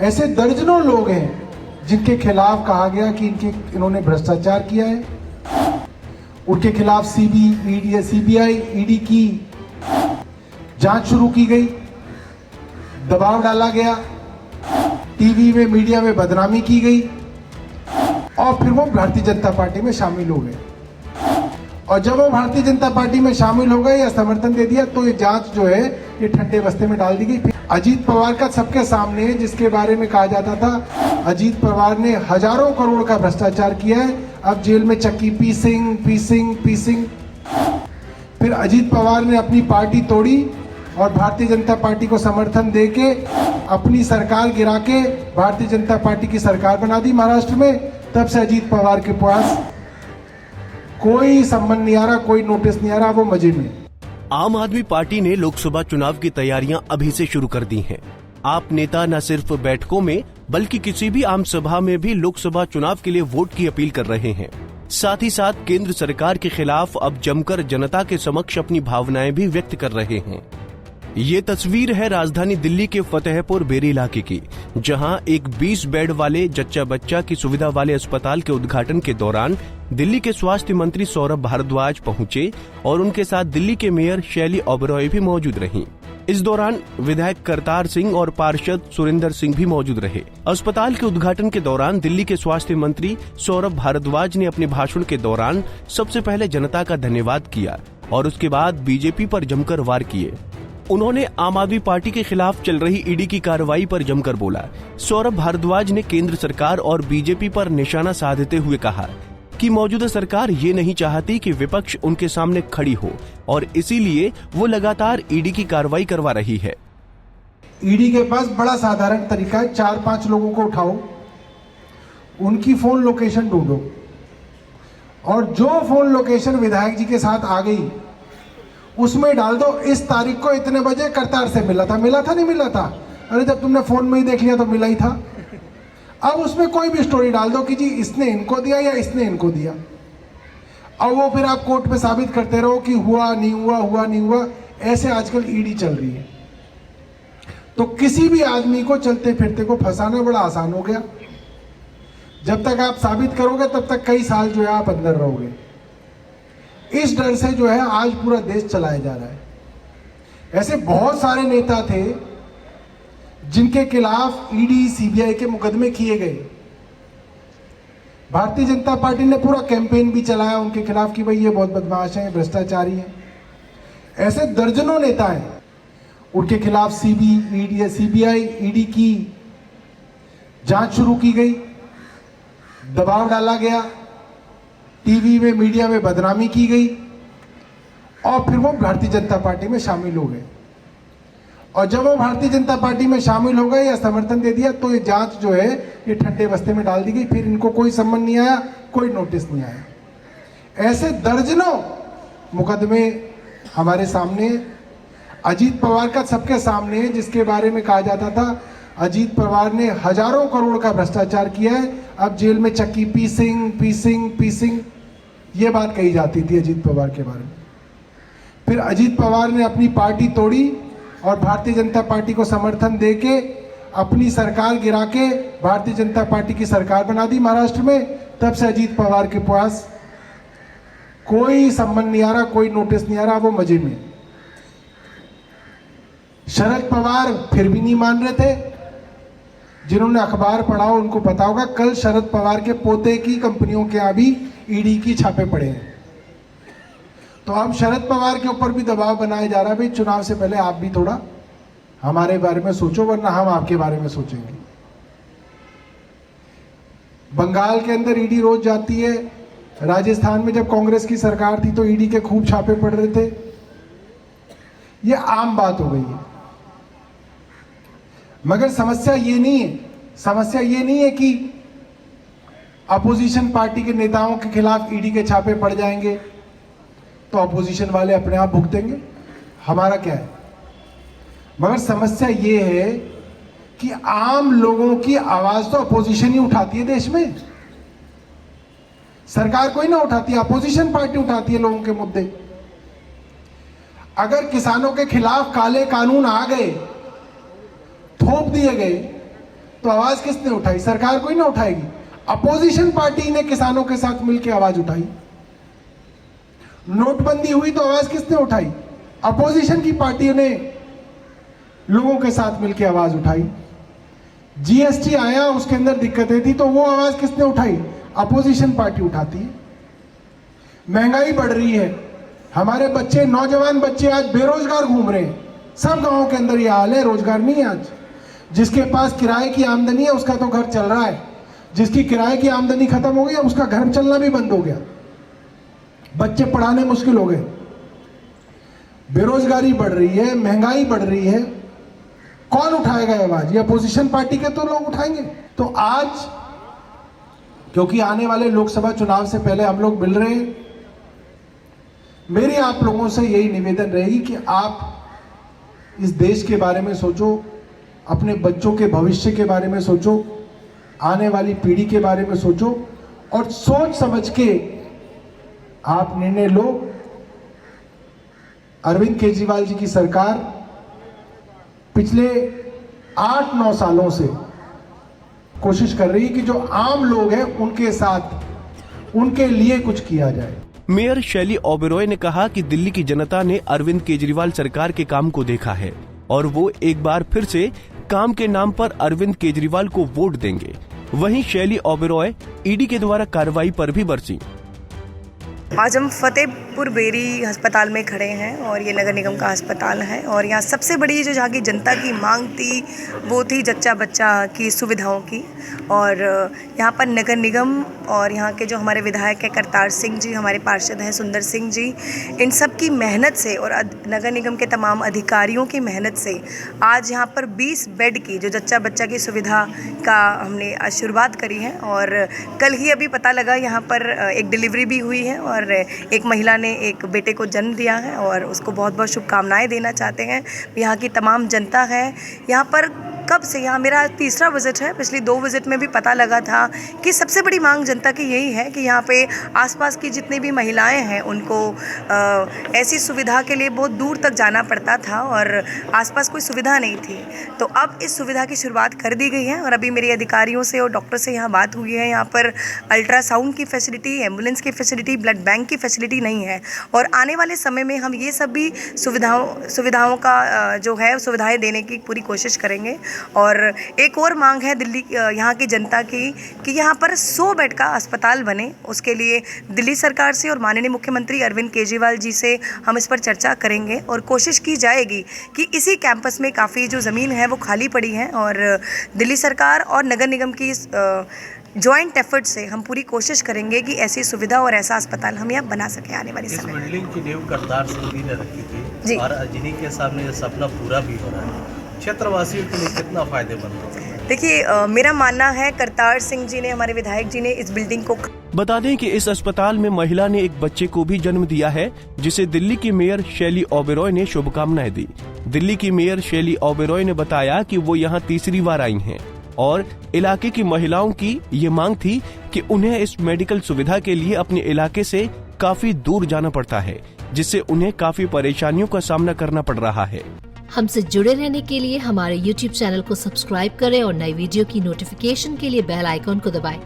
ऐसे दर्जनों लोग हैं जिनके खिलाफ कहा गया कि इन्होंने भ्रष्टाचार किया है। उनके खिलाफ सीबीआई ईडी की जांच शुरू की गई, दबाव डाला गया, टीवी में मीडिया में बदनामी की गई और फिर वो भारतीय जनता पार्टी में शामिल हो गए। और जब वो भारतीय जनता पार्टी में शामिल हो गए या समर्थन दे दिया तो ये जांच जो है ये ठंडे बस्ते में डाल दी गई। अजीत पवार का सबके सामने, जिसके बारे में कहा जाता था अजीत पवार ने हजारों करोड़ का भ्रष्टाचार किया है, अब जेल में चक्की पीसिंग। फिर अजीत पवार ने अपनी पार्टी तोड़ी और भारतीय जनता पार्टी को समर्थन देके अपनी सरकार गिरा के भारतीय जनता पार्टी की सरकार बना दी महाराष्ट्र में। तब से अजीत पवार के पास कोई संबंध नहीं आ रहा, कोई नोटिस नहीं आ रहा, वो मजे में। आम आदमी पार्टी ने लोकसभा चुनाव की तैयारियां अभी से शुरू कर दी हैं। आप नेता न सिर्फ बैठकों में बल्कि किसी भी आम सभा में भी लोकसभा चुनाव के लिए वोट की अपील कर रहे हैं। साथ ही साथ केंद्र सरकार के खिलाफ अब जमकर जनता के समक्ष अपनी भावनाएं भी व्यक्त कर रहे हैं। ये तस्वीर है राजधानी दिल्ली के फतेहपुर बेरी इलाके की, जहां एक 20 बेड वाले जच्चा बच्चा की सुविधा वाले अस्पताल के उद्घाटन के दौरान दिल्ली के स्वास्थ्य मंत्री सौरभ भारद्वाज पहुंचे और उनके साथ दिल्ली के मेयर शैली ओबरॉय भी मौजूद रहीं। इस दौरान विधायक करतार सिंह और पार्षद सुरेंद्र सिंह भी मौजूद रहे। अस्पताल के उद्घाटन के दौरान दिल्ली के स्वास्थ्य मंत्री सौरभ भारद्वाज ने अपने भाषण के दौरान सबसे पहले जनता का धन्यवाद किया और उसके बाद बीजेपी पर जमकर वार किए। उन्होंने आम आदमी पार्टी के खिलाफ चल रही ईडी की कार्रवाई पर जमकर बोला। सौरभ भारद्वाज ने केंद्र सरकार और बीजेपी पर निशाना साधते हुए कहा कि मौजूदा सरकार ये नहीं चाहती कि विपक्ष उनके सामने खड़ी हो और इसीलिए वो लगातार ईडी की कार्रवाई करवा रही है। ईडी के पास बड़ा साधारण तरीका है, 4-5 लोगों को उठाओ, उनकी फोन लोकेशन ढूंढो और जो फोन लोकेशन विधायक जी के साथ आ गई उसमें डाल दो इस तारीख को इतने बजे करतार से मिला था नहीं मिला था, अरे जब तुमने फोन में ही देख लिया तो मिला ही था। अब उसमें कोई भी स्टोरी डाल दो कि जी इसने इनको दिया या इसने इनको दिया, और वो फिर आप कोर्ट में साबित करते रहो कि हुआ नहीं हुआ। ऐसे आजकल ईडी चल रही है। तो किसी भी आदमी को चलते फिरते को फंसाना बड़ा आसान हो गया। जब तक आप साबित करोगे तब तक कई साल जो है आप अंदर रहोगे। इस डर से जो है आज पूरा देश चलाया जा रहा है। ऐसे बहुत सारे नेता थे जिनके खिलाफ ईडी सीबीआई के मुकदमे किए गए। भारतीय जनता पार्टी ने पूरा कैंपेन भी चलाया उनके खिलाफ कि भाई ये बहुत बदमाश हैं, भ्रष्टाचारी हैं। ऐसे दर्जनों नेता हैं, उनके खिलाफ सीबीआई ईडी की जांच शुरू की गई, दबाव डाला गया, टीवी में मीडिया में बदनामी की गई और फिर वो भारतीय जनता पार्टी में शामिल हो गए। और जब वो भारतीय जनता पार्टी में शामिल हो गए या समर्थन दे दिया तो ये जांच जो है ये ठंडे बस्ते में डाल दी गई। फिर इनको कोई संबंध नहीं आया, कोई नोटिस नहीं आया। ऐसे दर्जनों मुकदमे हमारे सामने, अजीत पवार का सबके सामने, जिसके बारे में कहा जाता था अजीत पवार ने हजारों करोड़ का भ्रष्टाचार किया है, अब जेल में चक्की पीसिंग ये बात कही जाती थी अजीत पवार के बारे में। फिर अजीत पवार ने अपनी पार्टी तोड़ी और भारतीय जनता पार्टी को समर्थन देके अपनी सरकार गिरा के भारतीय जनता पार्टी की सरकार बना दी महाराष्ट्र में। तब से अजीत पवार के पास कोई संबंध नहीं आ रहा, कोई नोटिस नहीं आ रहा, वो मजे में। शरद पवार फिर भी नहीं मान रहे थे। जिन्होंने अखबार पढ़ा हो उनको पता होगा, कल शरद पवार के पोते की कंपनियों के यहाँ भी ईडी की छापे पड़े हैं। तो अब शरद पवार के ऊपर भी दबाव बनाया जा रहा है, भाई चुनाव से पहले आप भी थोड़ा हमारे बारे में सोचो वरना हम आपके बारे में सोचेंगे। बंगाल के अंदर ईडी रोज जाती है। राजस्थान में जब कांग्रेस की सरकार थी तो ईडी के खूब छापे पड़ रहे थे। ये आम बात हो गई है। मगर समस्या ये नहीं है कि अपोजिशन पार्टी के नेताओं के खिलाफ ईडी के छापे पड़ जाएंगे तो अपोजिशन वाले अपने आप भुगतेंगे, हमारा क्या है। मगर समस्या ये है कि आम लोगों की आवाज तो अपोजिशन ही उठाती है देश में। सरकार कोई ना उठाती है, अपोजिशन पार्टी उठाती है लोगों के मुद्दे। अगर किसानों के खिलाफ काले कानून आ गए, थोप दिए गए, तो आवाज किसने उठाई? सरकार कोई ना उठाएगी, अपोजिशन पार्टी ने किसानों के साथ मिलकर आवाज उठाई। नोटबंदी हुई तो आवाज किसने उठाई? अपोजिशन की पार्टियों ने लोगों के साथ मिलकर आवाज उठाई। जीएसटी आया, उसके अंदर दिक्कतें थी, तो वो आवाज किसने उठाई? अपोजिशन पार्टी उठाती है। महंगाई बढ़ रही है, हमारे बच्चे, नौजवान बच्चे आज बेरोजगार घूम रहे हैं। सब गांवों के अंदर ये हाल है, रोजगार नहीं है। आज जिसके पास किराए की आमदनी है उसका तो घर चल रहा है, जिसकी किराए की आमदनी खत्म हो गई उसका घर चलना भी बंद हो गया, बच्चे पढ़ाने मुश्किल हो गए। बेरोजगारी बढ़ रही है, महंगाई बढ़ रही है, कौन उठाएगा आवाज? ये अपोजिशन पार्टी के तो लोग उठाएंगे। तो आज क्योंकि आने वाले लोकसभा चुनाव से पहले हम लोग मिल रहे हैं, मेरी आप लोगों से यही निवेदन रहेगी कि आप इस देश के बारे में सोचो, अपने बच्चों के भविष्य के बारे में सोचो, आने वाली पीढ़ी के बारे में सोचो और सोच समझ के आप निर्णय लो। अरविंद केजरीवाल जी की सरकार पिछले 8-9 सालों से कोशिश कर रही है कि जो आम लोग हैं उनके साथ, उनके लिए कुछ किया जाए। मेयर शैली ओबेरॉय ने कहा कि दिल्ली की जनता ने अरविंद केजरीवाल सरकार के काम को देखा है और वो एक बार फिर से काम के नाम पर अरविंद केजरीवाल को वोट देंगे। वहीं शैली ओबेरॉय ईडी के द्वारा कार्रवाई पर भी बरसीं। आज हम फतेहपुर बेरी अस्पताल में खड़े हैं और ये नगर निगम का अस्पताल है और यहाँ सबसे बड़ी जो जहाँ की जनता की मांग थी वो थी जच्चा बच्चा की सुविधाओं की। और यहाँ पर नगर निगम और यहाँ के जो हमारे विधायक हैं करतार सिंह जी, हमारे पार्षद हैं सुंदर सिंह जी, इन सब की मेहनत से और नगर निगम के तमाम अधिकारियों की मेहनत से आज यहाँ पर 20 बेड की जो जच्चा बच्चा की सुविधा का हमने शुरुआत करी है। और कल ही अभी पता लगा यहाँ पर एक डिलीवरी भी हुई है और एक महिला ने एक बेटे को जन्म दिया है और उसको बहुत बहुत शुभकामनाएं देना चाहते हैं। यहाँ की तमाम जनता है यहाँ पर कब से, यहाँ मेरा 3रा विज़िट है, पिछली 2 विज़िट में भी पता लगा था कि सबसे बड़ी मांग जनता की यही है कि यहाँ पे आसपास की जितनी भी महिलाएं हैं उनको ऐसी सुविधा के लिए बहुत दूर तक जाना पड़ता था और आसपास कोई सुविधा नहीं थी। तो अब इस सुविधा की शुरुआत कर दी गई है और अभी मेरे अधिकारियों से और डॉक्टर से यहाँ बात हुई है। यहाँ पर अल्ट्रासाउंड की फैसिलिटी, एम्बुलेंस की फैसिलिटी, ब्लड बैंक की फैसिलिटी नहीं है और आने वाले समय में हम ये सब भी सुविधाओं का जो है सुविधाएँ देने की पूरी कोशिश करेंगे। और एक और मांग है दिल्ली यहाँ की जनता की कि यहाँ पर 100 बेड का अस्पताल बने। उसके लिए दिल्ली सरकार से और माननीय मुख्यमंत्री अरविंद केजरीवाल जी से हम इस पर चर्चा करेंगे और कोशिश की जाएगी कि इसी कैंपस में काफ़ी जो ज़मीन है वो खाली पड़ी है और दिल्ली सरकार और नगर निगम की जॉइंट एफर्ट से हम पूरी कोशिश करेंगे कि ऐसी सुविधा और ऐसा अस्पताल हम यहाँ बना सकें आने वाली समय में। इस बिल्डिंग की नींव करतार सिंह जी ने रखी थी और जिन्हीं के सामने ये सपना पूरा भी हो रहा है। क्षेत्रवासियों के लिए कितना फायदेमंद होगा? देखिए, मेरा मानना है करतार सिंह जी ने, हमारे विधायक जी ने इस बिल्डिंग को बता दें कि इस अस्पताल में महिला ने एक बच्चे को भी जन्म दिया है जिसे दिल्ली की मेयर शैली ओबेरॉय ने शुभकामनाएं दी। दिल्ली की मेयर शैली ओबेरॉय ने बताया कि वो यहाँ 3री बार आई हैं और इलाके की महिलाओं की ये मांग थी कि उन्हें इस मेडिकल सुविधा के लिए अपने इलाके से काफी दूर जाना पड़ता है, जिससे उन्हें काफी परेशानियों का सामना करना पड़ रहा है। हमसे जुड़े रहने के लिए हमारे YouTube चैनल को सब्सक्राइब करें और नई वीडियो की नोटिफिकेशन के लिए बेल आइकॉन को दबाएं।